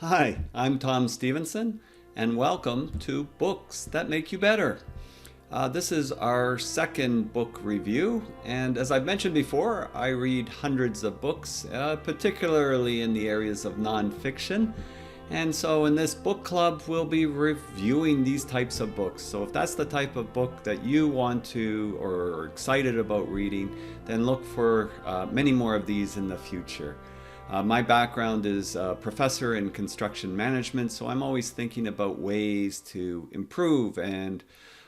Hi, I'm Tom Stevenson, and welcome to Books That Make You Better. This is our second book review, and as I've mentioned before, I read hundreds of books, particularly in the areas of nonfiction. And so in this book club, we'll be reviewing these types of books. So if that's the type of book that you want to or are excited about reading, then look for many more of these in the future. My background is a professor in construction management, so I'm always thinking about ways to improve and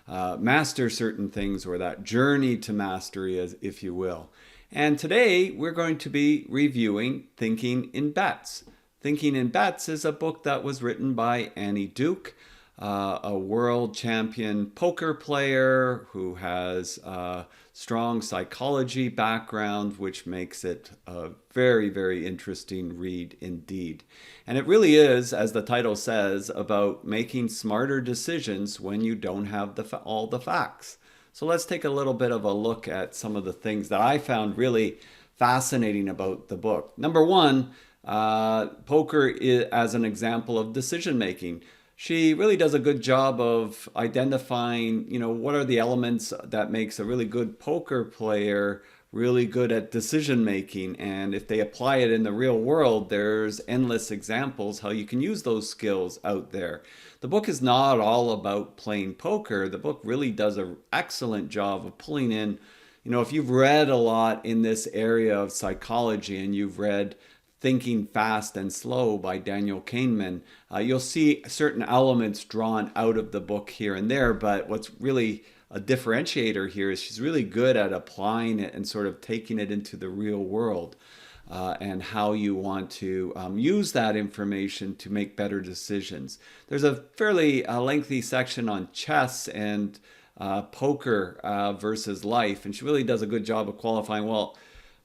master certain things, or that journey to mastery, as if you will. And today we're going to be reviewing Thinking in Bets. Thinking in Bets is a book that was written by Annie Duke, a world champion poker player who has a strong psychology background, which makes it a very, very interesting read indeed. And it really is, as the title says, about making smarter decisions when you don't have all the facts. So let's take a little bit of a look at some of the things that I found really fascinating about the book. Number one, poker as an example of decision making. She really does a good job of identifying, what are the elements that makes a really good poker player really good at decision making. And if they apply it in the real world, there's endless examples how you can use those skills out there. The book is not all about playing poker. The book really does an excellent job of pulling in, if you've read a lot in this area of psychology and you've read Thinking Fast and Slow by Daniel Kahneman, you'll see certain elements drawn out of the book here and there, but what's really a differentiator here is she's really good at applying it and sort of taking it into the real world, and how you want to use that information to make better decisions. There's a fairly lengthy section on chess and poker versus life, and she really does a good job of qualifying, well,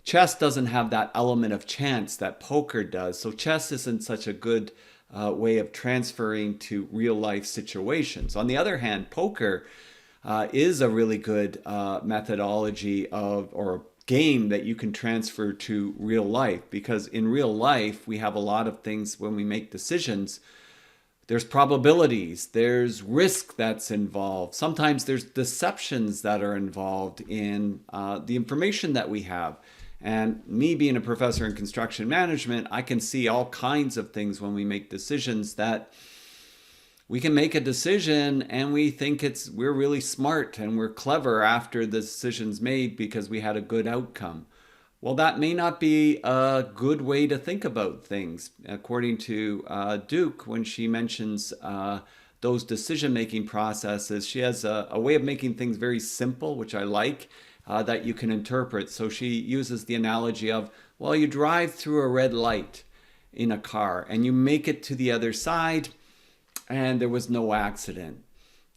chess doesn't have that element of chance that poker does. So chess isn't such a good way of transferring to real life situations. On the other hand, poker is a really good methodology or game that you can transfer to real life, because in real life we have a lot of things when we make decisions. There's probabilities, there's risk that's involved. Sometimes there's deceptions that are involved in the information that we have. And me being a professor in construction management, I can see all kinds of things when we make decisions that we can make a decision and we think we're really smart and we're clever after the decision's made because we had a good outcome. Well, that may not be a good way to think about things. According to Duke, when she mentions those decision-making processes, she has a way of making things very simple, which I like, that you can interpret. So she uses the analogy of, well, you drive through a red light in a car and you make it to the other side and there was no accident.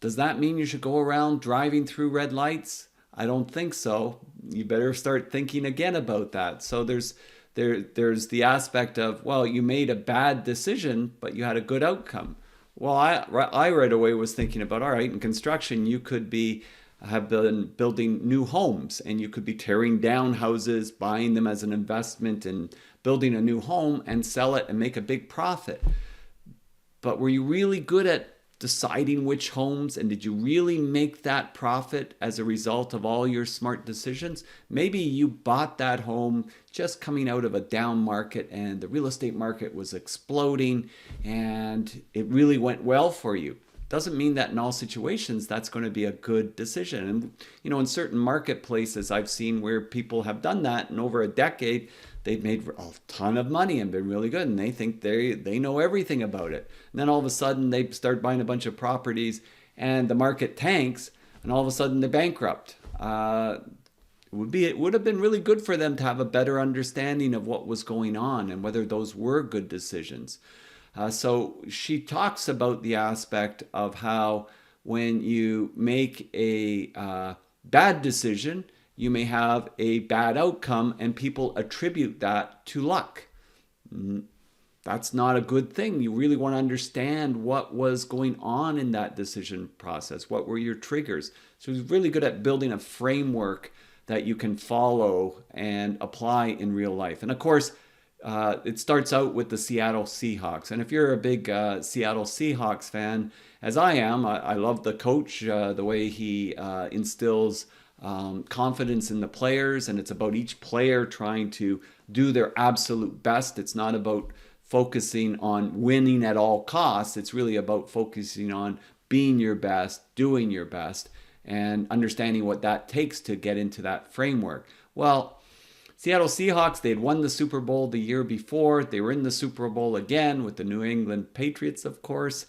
Does that mean you should go around driving through red lights? I don't think so. You better start thinking again about that. So there's the aspect of, well, you made a bad decision, but you had a good outcome. Well, I right away was thinking about, all right, in construction, you could have been building new homes, and you could be tearing down houses, buying them as an investment, and building a new home and sell it and make a big profit. But were you really good at deciding which homes, and did you really make that profit as a result of all your smart decisions? Maybe you bought that home just coming out of a down market and the real estate market was exploding and it really went well for you. Doesn't mean that in all situations that's going to be a good decision. And in certain marketplaces I've seen where people have done that, and over a decade they've made a ton of money and been really good, and they think they know everything about it. And then all of a sudden they start buying a bunch of properties and the market tanks, and all of a sudden they're bankrupt. It would have been really good for them to have a better understanding of what was going on and whether those were good decisions. So she talks about the aspect of how when you make a bad decision, you may have a bad outcome, and people attribute that to luck. That's not a good thing. You really want to understand what was going on in that decision process. What were your triggers? So he's really good at building a framework that you can follow and apply in real life. And of course, it starts out with the Seattle Seahawks. And if you're a big Seattle Seahawks fan, as I am, I love the coach, the way he instills confidence in the players, and it's about each player trying to do their absolute best. It's not about focusing on winning at all costs. It's really about focusing on being your best, doing your best, and understanding what that takes to get into that framework. Well, Seattle Seahawks, they had won the Super Bowl the year before. They were in the Super Bowl again with the New England Patriots, of course.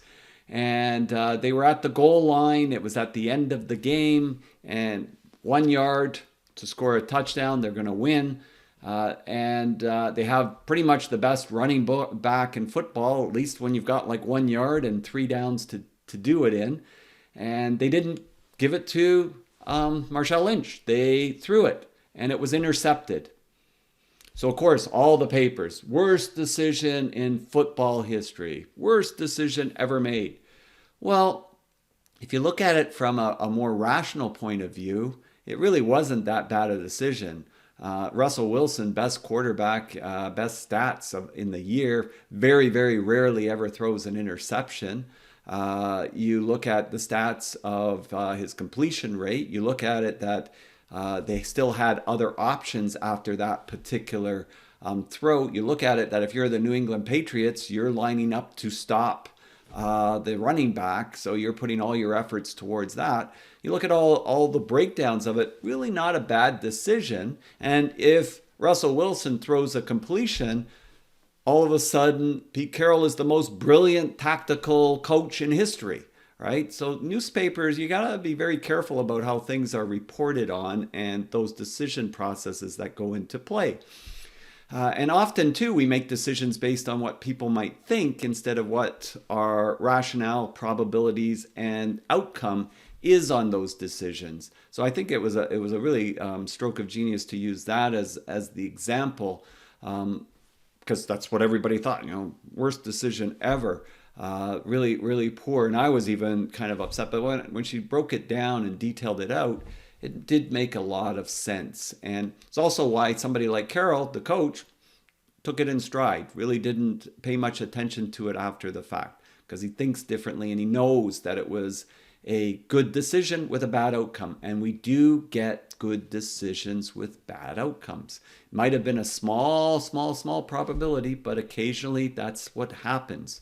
And they were at the goal line. It was at the end of the game. And 1 yard to score a touchdown. They're going to win. And they have pretty much the best running back in football, at least when you've got like 1 yard and 3 downs to do it in. And they didn't give it to Marshawn Lynch. They threw it, and it was intercepted. So, of course, all the papers, worst decision in football history, worst decision ever made. Well, if you look at it from a more rational point of view, it really wasn't that bad a decision. Russell Wilson, best quarterback, best stats in the year, very, very rarely ever throws an interception. You look at the stats of his completion rate, you look at it that they still had other options after that particular throw. You look at it that if you're the New England Patriots, you're lining up to stop the running back, so you're putting all your efforts towards that. You look at all the breakdowns of it, really not a bad decision. And if Russell Wilson throws a completion, all of a sudden, Pete Carroll is the most brilliant tactical coach in history. Right? So newspapers, you got to be very careful about how things are reported on and those decision processes that go into play. And often, too, we make decisions based on what people might think instead of what our rationale, probabilities, and outcome is on those decisions. So I think it was a really stroke of genius to use that as the example, because that's what everybody thought, worst decision ever. Really, really poor. And I was even kind of upset. But when she broke it down and detailed it out, it did make a lot of sense. And it's also why somebody like Carroll, the coach, took it in stride, really didn't pay much attention to it after the fact, because he thinks differently and he knows that it was a good decision with a bad outcome. And we do get good decisions with bad outcomes. It might have been a small probability, but occasionally that's what happens.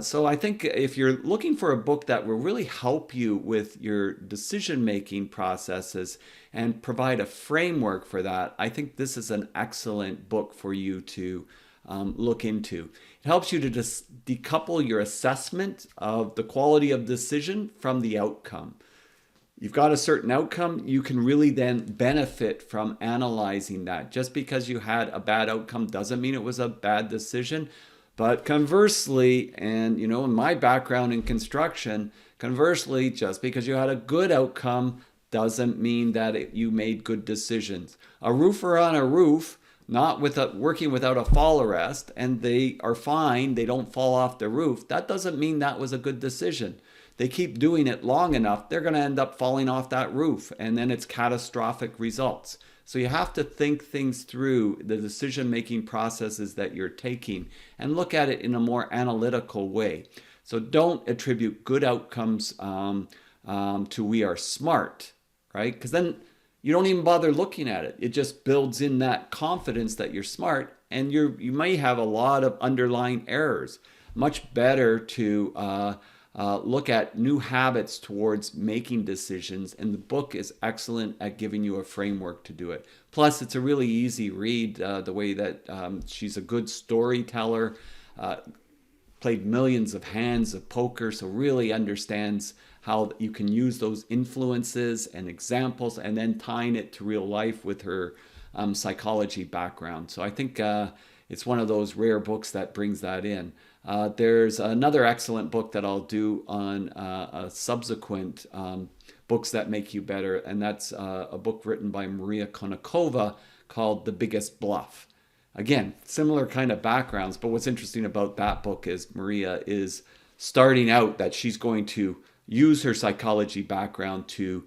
So I think if you're looking for a book that will really help you with your decision-making processes and provide a framework for that, I think this is an excellent book for you to look into. It helps you to just decouple your assessment of the quality of decision from the outcome. You've got a certain outcome, you can really then benefit from analyzing that. Just because you had a bad outcome doesn't mean it was a bad decision. But conversely, and in my background in construction, conversely, just because you had a good outcome doesn't mean that you made good decisions. A roofer on a roof, not working without a fall arrest, and they are fine, they don't fall off the roof, that doesn't mean that was a good decision. They keep doing it long enough, they're going to end up falling off that roof, and then it's catastrophic results. So you have to think things through, the decision-making processes that you're taking, and look at it in a more analytical way. So don't attribute good outcomes to we are smart, right? Because then you don't even bother looking at it. It just builds in that confidence that you're smart, and you may have a lot of underlying errors. Much better to look at new habits towards making decisions, and the book is excellent at giving you a framework to do it. Plus, it's a really easy read, the way that she's a good storyteller, played millions of hands of poker, so really understands how you can use those influences and examples and then tying it to real life with her psychology background. So I think it's one of those rare books that brings that in. There's another excellent book that I'll do on a subsequent Books That Make You Better, and that's a book written by Maria Konnikova called The Biggest Bluff. Again, similar kind of backgrounds, but what's interesting about that book is Maria is starting out that she's going to use her psychology background to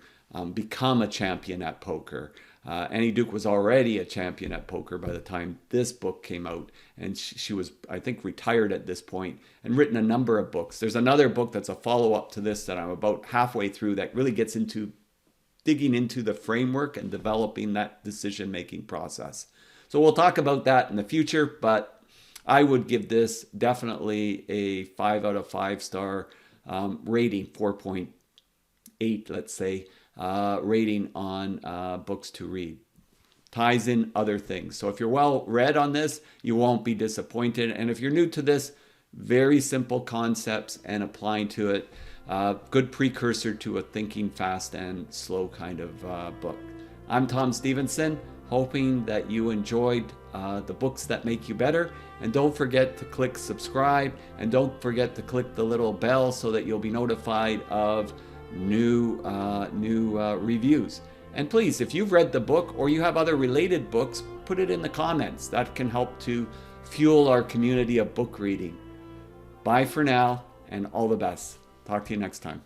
become a champion at poker. Annie Duke was already a champion at poker by the time this book came out, and she was, I think, retired at this point and written a number of books. There's another book that's a follow-up to this that I'm about halfway through that really gets into digging into the framework and developing that decision-making process. So we'll talk about that in the future, but I would give this definitely a 5 out of 5 star rating, 4.8, let's say, rating on books to read. Ties in other things. So if you're well read on this, you won't be disappointed. And if you're new to this, very simple concepts and applying to it. Good precursor to a thinking fast and slow kind of book. I'm Tom Stevenson, hoping that you enjoyed the books that make you better. And don't forget to click subscribe, and don't forget to click the little bell so that you'll be notified of new reviews. And please, if you've read the book or you have other related books, put it in the comments. That can help to fuel our community of book reading. Bye for now, and all the best. Talk to you next time.